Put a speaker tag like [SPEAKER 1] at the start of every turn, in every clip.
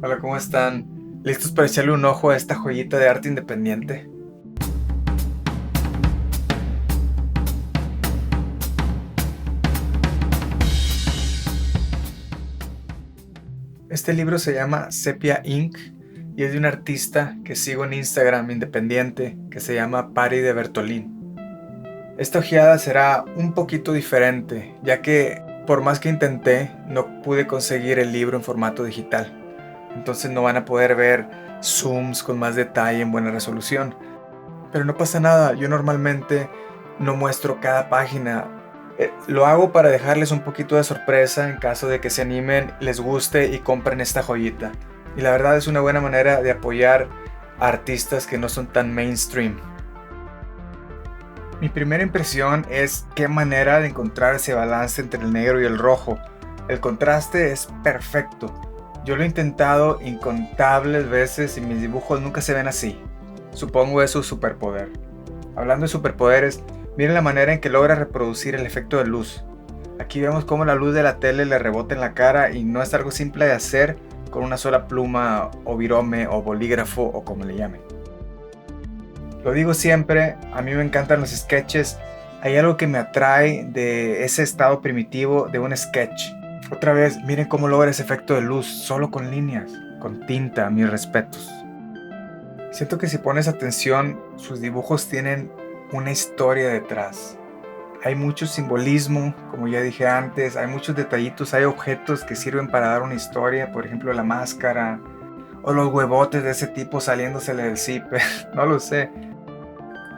[SPEAKER 1] Hola, ¿cómo están? ¿Listos para echarle un ojo a esta joyita de arte independiente? Este libro se llama Sepia Ink y es de un artista que sigo en Instagram independiente que se llama Pari de Bertolín. Esta ojeada será un poquito diferente, ya que por más que intenté, no pude conseguir el libro en formato digital. Entonces no van a poder ver zooms con más detalle en buena resolución. Pero no pasa nada, yo normalmente no muestro cada página. Lo hago para dejarles un poquito de sorpresa en caso de que se animen, les guste y compren esta joyita. Y la verdad es una buena manera de apoyar a artistas que no son tan mainstream. Mi primera impresión es qué manera de encontrar ese balance entre el negro y el rojo. El contraste es perfecto. Yo lo he intentado incontables veces y mis dibujos nunca se ven así. Supongo es su superpoder. Hablando de superpoderes, miren la manera en que logra reproducir el efecto de luz. Aquí vemos cómo la luz de la tele le rebota en la cara y no es algo simple de hacer con una sola pluma o virome o bolígrafo o como le llamen. Lo digo siempre, a mí me encantan los sketches. Hay algo que me atrae de ese estado primitivo de un sketch. Otra vez, miren cómo logra ese efecto de luz solo con líneas, con tinta, mis respetos. Siento que si pones atención, sus dibujos tienen una historia detrás. Hay mucho simbolismo, como ya dije antes, hay muchos detallitos, hay objetos que sirven para dar una historia, por ejemplo la máscara, o los huevotes de ese tipo saliéndosele del zipper, no lo sé.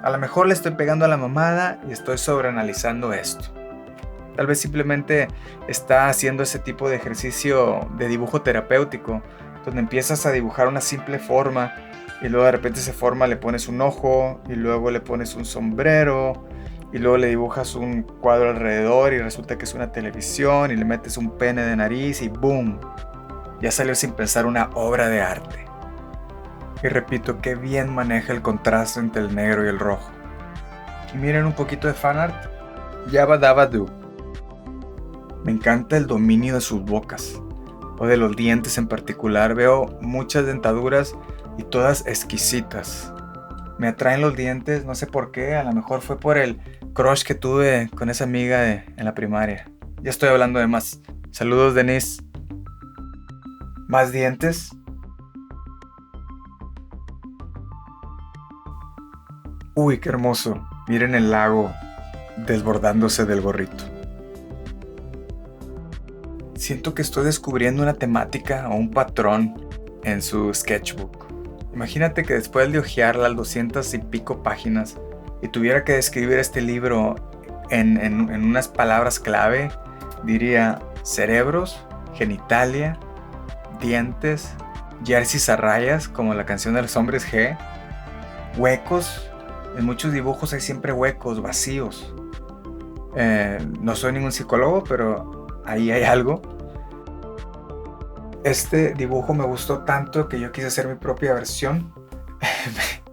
[SPEAKER 1] A lo mejor le estoy pegando a la mamada y estoy sobreanalizando esto. Tal vez simplemente está haciendo ese tipo de ejercicio de dibujo terapéutico, donde empiezas a dibujar una simple forma y luego de repente esa forma le pones un ojo y luego le pones un sombrero y luego le dibujas un cuadro alrededor y resulta que es una televisión y le metes un pene de nariz y ¡boom! Ya salió sin pensar una obra de arte. Y repito, qué bien maneja el contraste entre el negro y el rojo. Y miren un poquito de fanart. Yabba Dabba Doo. Me encanta el dominio de sus bocas, o de los dientes en particular. Veo muchas dentaduras y todas exquisitas. Me atraen los dientes, no sé por qué, a lo mejor fue por el crush que tuve con esa amiga en la primaria. Ya estoy hablando de más. Saludos, Denise. ¿Más dientes? Uy, qué hermoso. Miren el lago desbordándose del gorrito. Siento que estoy descubriendo una temática o un patrón en su sketchbook. Imagínate que después de hojear las 200 y pico páginas y tuviera que describir este libro en unas palabras clave, diría cerebros, genitalia, dientes, jerseys a rayas como la canción de los hombres G, huecos. En muchos dibujos hay siempre huecos, vacíos. No soy ningún psicólogo, pero ahí hay algo. Este dibujo me gustó tanto que yo quise hacer mi propia versión.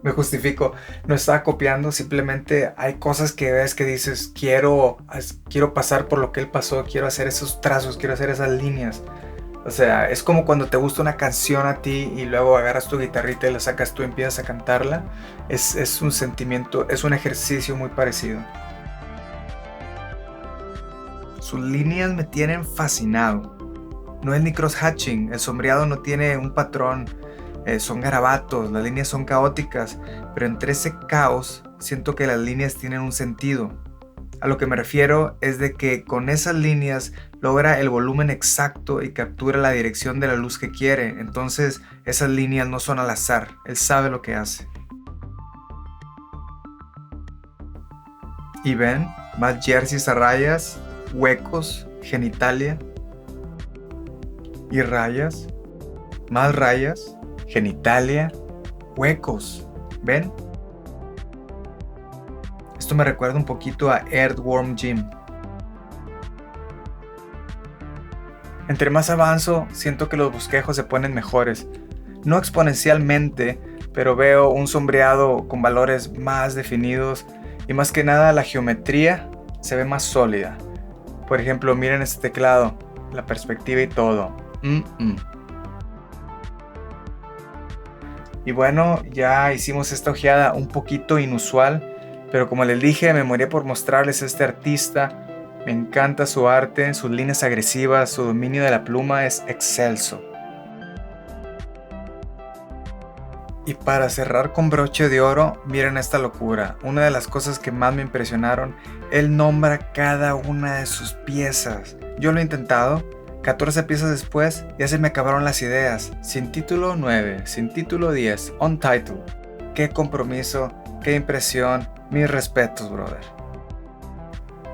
[SPEAKER 1] Me justifico, no estaba copiando, simplemente hay cosas que ves que dices, quiero pasar por lo que él pasó, quiero hacer esos trazos, quiero hacer esas líneas. O sea, es como cuando te gusta una canción a ti y luego agarras tu guitarrita y la sacas tú y empiezas a cantarla. Es un sentimiento, es un ejercicio muy parecido. Sus líneas me tienen fascinado. No es ni cross-hatching, el sombreado no tiene un patrón, son garabatos, las líneas son caóticas, pero entre ese caos siento que las líneas tienen un sentido. A lo que me refiero es de que con esas líneas logra el volumen exacto y captura la dirección de la luz que quiere. Entonces esas líneas no son al azar, él sabe lo que hace. Y ven, más jerseys a rayas, huecos, genitalia y rayas, más rayas, genitalia, huecos. ¿Ven? Esto me recuerda un poquito a Earthworm Jim. Entre más avanzo, siento que los bosquejos se ponen mejores. No exponencialmente, pero veo un sombreado con valores más definidos y más que nada la geometría se ve más sólida. Por ejemplo, miren este teclado, la perspectiva y todo. Y bueno, ya hicimos esta ojeada un poquito inusual, pero como les dije, me moría por mostrarles a este artista. Me encanta su arte, sus líneas agresivas, su dominio de la pluma es excelso. Y para cerrar con broche de oro, miren esta locura. Una de las cosas que más me impresionaron, él nombra cada una de sus piezas. Yo lo he intentado, 14 piezas después ya se me acabaron las ideas. Sin título 9, sin título 10, untitled. Qué compromiso, qué impresión, mis respetos, brother.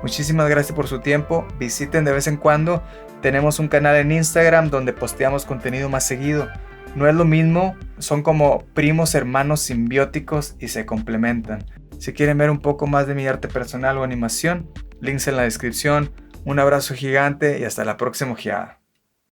[SPEAKER 1] Muchísimas gracias por su tiempo, visiten de vez en cuando. Tenemos un canal en Instagram donde posteamos contenido más seguido. No es lo mismo, son como primos hermanos simbióticos y se complementan. Si quieren ver un poco más de mi arte personal o animación, links en la descripción. Un abrazo gigante y hasta la próxima ojeada.